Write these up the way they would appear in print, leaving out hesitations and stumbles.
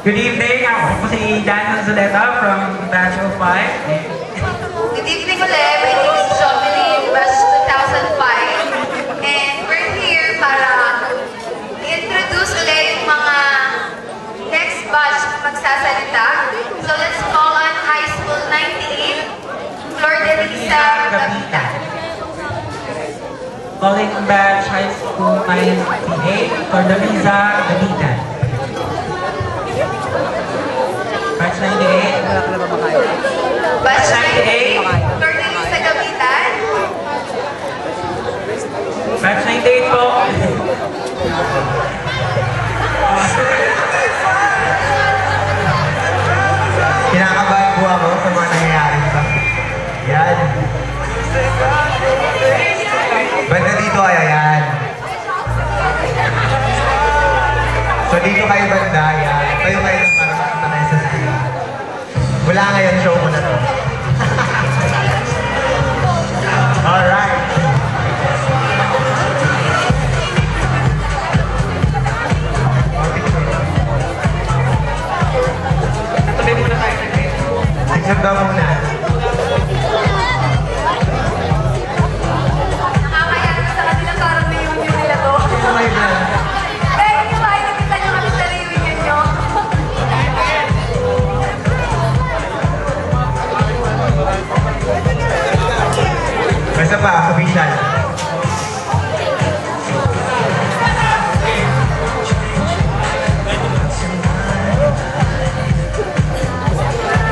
Good evening, ako po si Dan Zuleta from Batch of 5. Good evening ulit, my name is Jovelyn, Batch 2005. And we're here para i-introduce ulit yung mga next batch na magsasalita. So let's call on High School 98, Flor de Lisa, Gavita. Calling Batch High School 98, Flor de Lisa, Gavita. Batch 98. Batch 98, Flor de Lisa, Gavita. Batch 98 po. Kinakabahan po ako sa mga nangyayari sa yan. Banda dito kaya yan. So dito kayo banda yan. Kayo kayo ng parang nakita kayo sa screen. Wala ngayon, show mo na to. Alright. Tabi muna tayo sa grade. Picture daw muna. Nakakayaan sa kanila parang reunion nila to. Sino kayo dyan? Pero yung ay nakita nyo kami sa reunion nyo. Basta pa, official.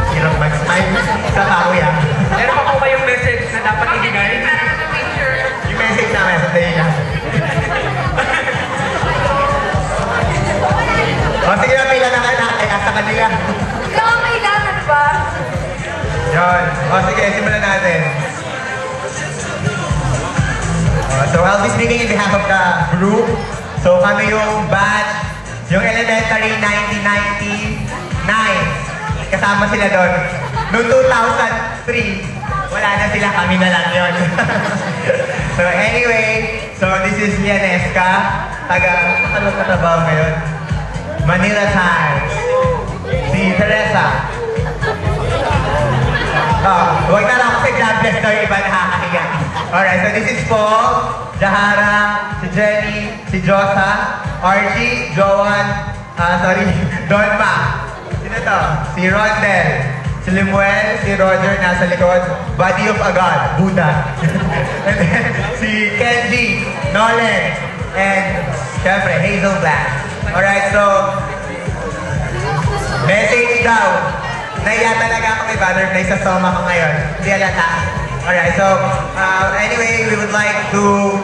Hirap mag-smile. Sa tao yan. Meron pa po ba yung message na dapat ibigay? Para sa picture. Yung message namin, sa tayo lang. O sige na, pila na ka na. Kaya sa kanila. Ikaw ang kailangan ba? Yun. O sige, simulan natin. So I'll be speaking in behalf of the group. So kami yung batch, yung elementary 1999. Kasama sila doon. Noong 2003, wala na sila, kami na lang yun. So anyway, so this is Lianesca. Ano katrabaho ngayon? Manila Times. Si Teresa. Huwag na lang kasi God bless daw yung iba nakakahiga. Alright, so this is Paul, Jahara, si Jenny, si Josa, Archie, Joan, Donma. Sino to? Si Rondel, si Limuel, si Roger nasa likod, Body of a God, Buddha. And then si Kenji, Nolan, and syempre Hazel Black. Alright, so message daw. Naiya talaga ako may butterfly sa soma ko ngayon. Hindi alata. Alright, so anyway, we would like to,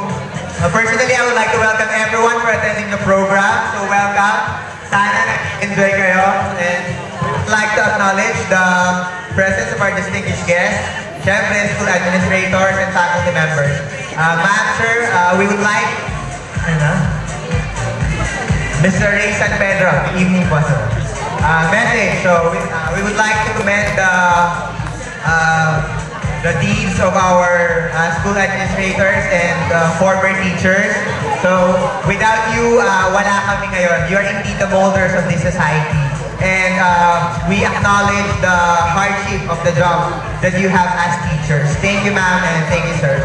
personally, I would like to welcome everyone for attending the program. So welcome. Sana enjoy kayo. And we would like to acknowledge the presence of our distinguished guests, syempre, school administrators and faculty members. Ma'am, sir, we would like, Mr. Ray San Pedro, good evening po, sir. Message. So we would like to commend the deeds of our school administrators and former teachers. So without you, wala kami ngayon. You are indeed the molders of this society. And we acknowledge the hardship of the job that you have as teachers. Thank you, ma'am, and thank you, sir.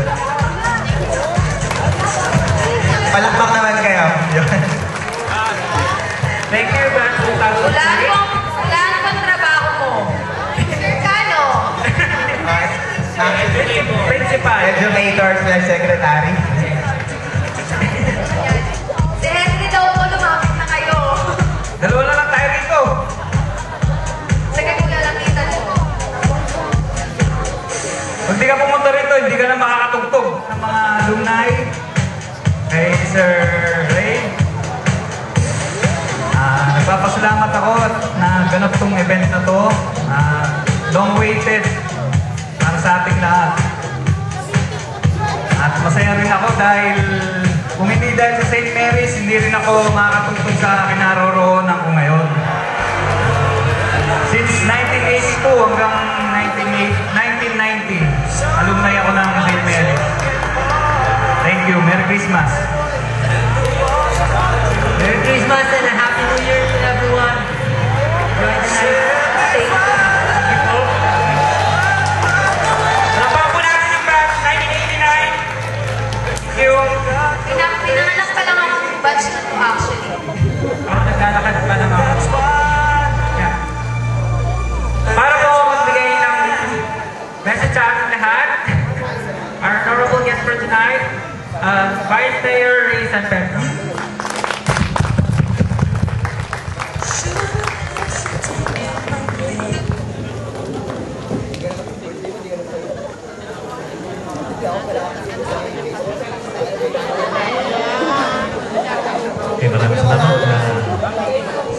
Palakpak naman kayo. Thank you, Batch 2003. Wala akong trabaho mo. Sir Kano. Principal. Educator / secretary. Si Henry daw po lumapit na kayo. Dalawa na lang tayo dito. Sige mo lalapitan mo. Kung di ka pumunta rito, hindi ka na makakatugtog ng mga alumni. Kay Sir Ray. Nagpapasalamat ako na ganap tong event na to. Long waited para sa ating lahat. At masaya rin ako dahil kung hindi dahil sa St. Mary's, hindi rin ako makakatugtog sa kinaroroonan ko ngayon. Since 1982 hanggang 1990, alumni ako ng St. Mary's. Thank you. Merry Christmas. Merry Christmas and a Happy New Year to everyone. Vice Mayor Ray San Pedro. Okay, maraming salamat na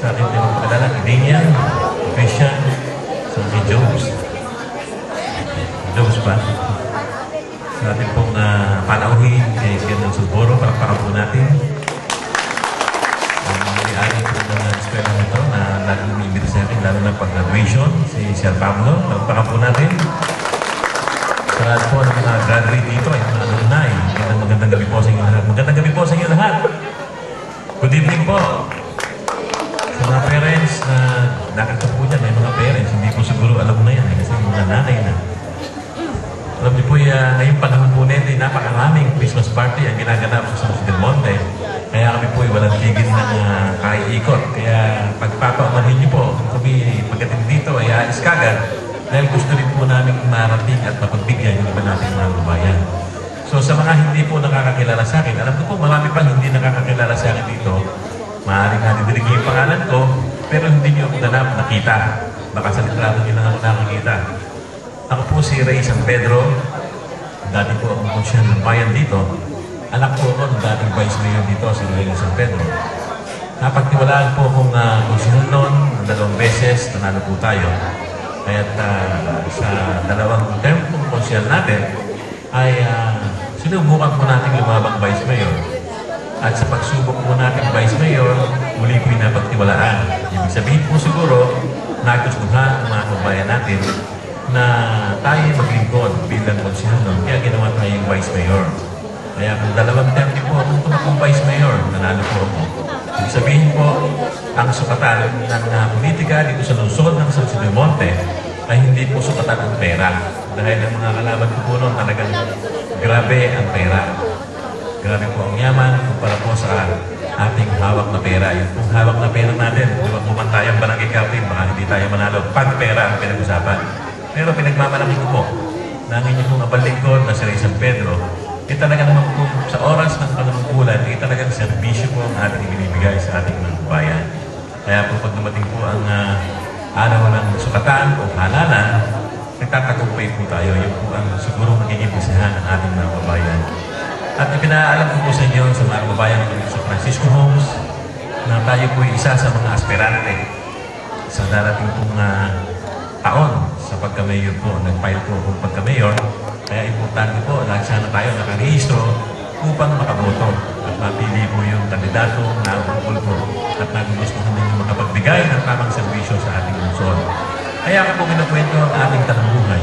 sa akin din ang padala. Daniel, Christian, sa si Jobs. Jobs ba? Sa ating pong panauhin kay General Sulboro, para po natin. Ang mga ari po ng eskwela nito na laging umibig sa akin, lalo na pag-graduation, si Sir Pablo, para po natin. Sa lahat po ng mga graduate dito ay mga alumni. Magandang gabi po sa inyo lahat. Magandang gabi po sa inyo lahat. Good evening po. Sa mga parents na nakita po dyan, may mga parents, hindi po siguro alam na yan kasi mga nanay na. Alam niyo po, ngayong panahon po nito, napakaraming Christmas party ang ginaganap sa San Jose del Monte. Kaya kami po walang tigil ng kaiikot. Kaya pagpapaumanhin niyo po, kami pagdating dito ay aalis kagad dahil gusto rin po namin marating at mapagbigyan yung iba nating mga babayan. So sa mga hindi po nakakakilala sa akin, alam ko po marami pang hindi nakakakilala sa akin dito. Maaaring nadidinig yung pangalan ko, pero hindi niyo ako ganap nakita. Baka sa litrato niyo lang ako nakakita. Ako po si Ray San Pedro. Dati po akong konsyal ng bayan dito. Anak po ako ng dating Vice Mayor dito, si Ray San Pedro. Napagtiwalaan po akong konsyal noon, 2 beses, nanalo po tayo. Kaya't sa 2 term kong konsyal natin, ay sinubukan po natin lumabang Vice Mayor. At sa pagsubok po natin Vice Mayor, muli po napagtiwalaan. Ibig sabihin po siguro, nagustuhan ng mga kabayan natin na tayo maglingkod bilang konsyal noon. Kaya ginawa tayong Vice Mayor. Kaya kung 2 term din po akong tumakong Vice Mayor, nanalo po ako. Ibig sabihin po, ang sukatan ng politika dito sa lungsod ng San Jose del Monte ay hindi po sukatan ang pera. Dahil ang mga kalaban ko po noon talagang grabe ang pera. Grabe po ang yaman kumpara po sa ating hawak na pera. Yung pong hawak na pera natin, kung kumantayang barangay captain, baka hindi tayo manalo. Pag pera ang pinag-usapan. Pero pinagmamalaki ko po na ang inyong mga balingkod na si Ray San Pedro, talaga naman po sa oras ng panunungkulan, talagang serbisyo po ang ating binibigay sa ating mga bayan. Kaya po pag dumating po ang araw ng sukatan o halalan, nagtatagumpay po tayo. Yun po ang siguro magiging bisahan ng ating mga babayan. At ipinaalam ko po sa inyo sa mga babayan ng sa Francisco Homes na tayo po isa sa mga aspirante sa darating pong taon sa pagka-mayor po. Nag-file po kung pagka-mayor. Kaya importante po, sana tayo nakarehistro upang makaboto at mapili po yung kandidato na upul po at nagugustuhan ninyo makapagbigay ng tamang serbisyo sa ating lungsod. Kaya ako po kinukwento ang ating tanambuhay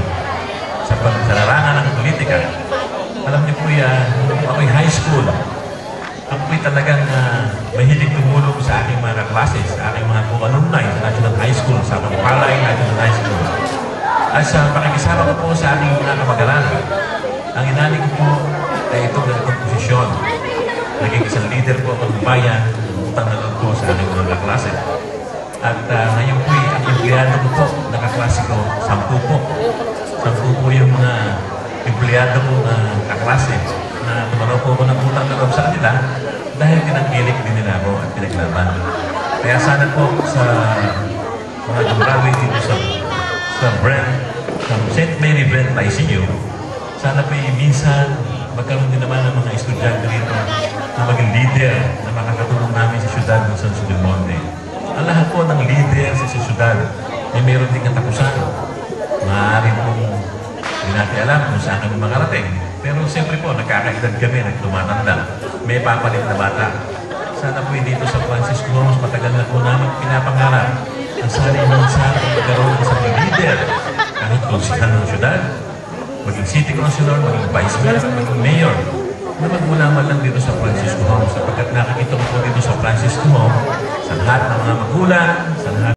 sa larangan ng politika. Alam niyo po nung ako'y high school, ako po'y talagang mahilig tumulong sa aking mga kaklase, sa aking mga alumni sa National High School, sa Pagpalay National High School. At sa pakikisama ko po sa aking mga kamag-aral, ang inali ko po ay itong komposisyon. Naging isang leader po ako ng bayan, utang na loob po sa aking mga kaklase. At ngayon po, ang empleyado ko po, nakaklase ko, 10 po. 10 po yung mga empleyado ko na kaklase na tumaraw po ako ng utang na loob sa kanila dahil tinangkilik din nila ako at pinaglaban. Kaya sana po sa mga gumrawi dito sa St. Mary Brent ICU, sana po minsan magkaroon din naman ng mga estudyante rito na maging leader na makakatulong namin sa syudad ng San Jose del Monte. Ang lahat po ng leader sa syudad ay mayroon din katapusan. Maaaring po hindi natin alam kung saan kami makarating. Pero siyempre po, nagkakaedad kami, nagtumatanda. May papalit na bata. Sana po dito sa Francisco Homes, matagal na po namin pinapangarap ang sana minsan magkaroon ng isang leader kahit konsihan ng syudad, maging city councilor, maging vice mayor, maging mayor, na magmulaman lang dito sa Francisco Homes sapagkat nakikita ko po dito sa Francisco Homes sa lahat ng mga magulang, sa lahat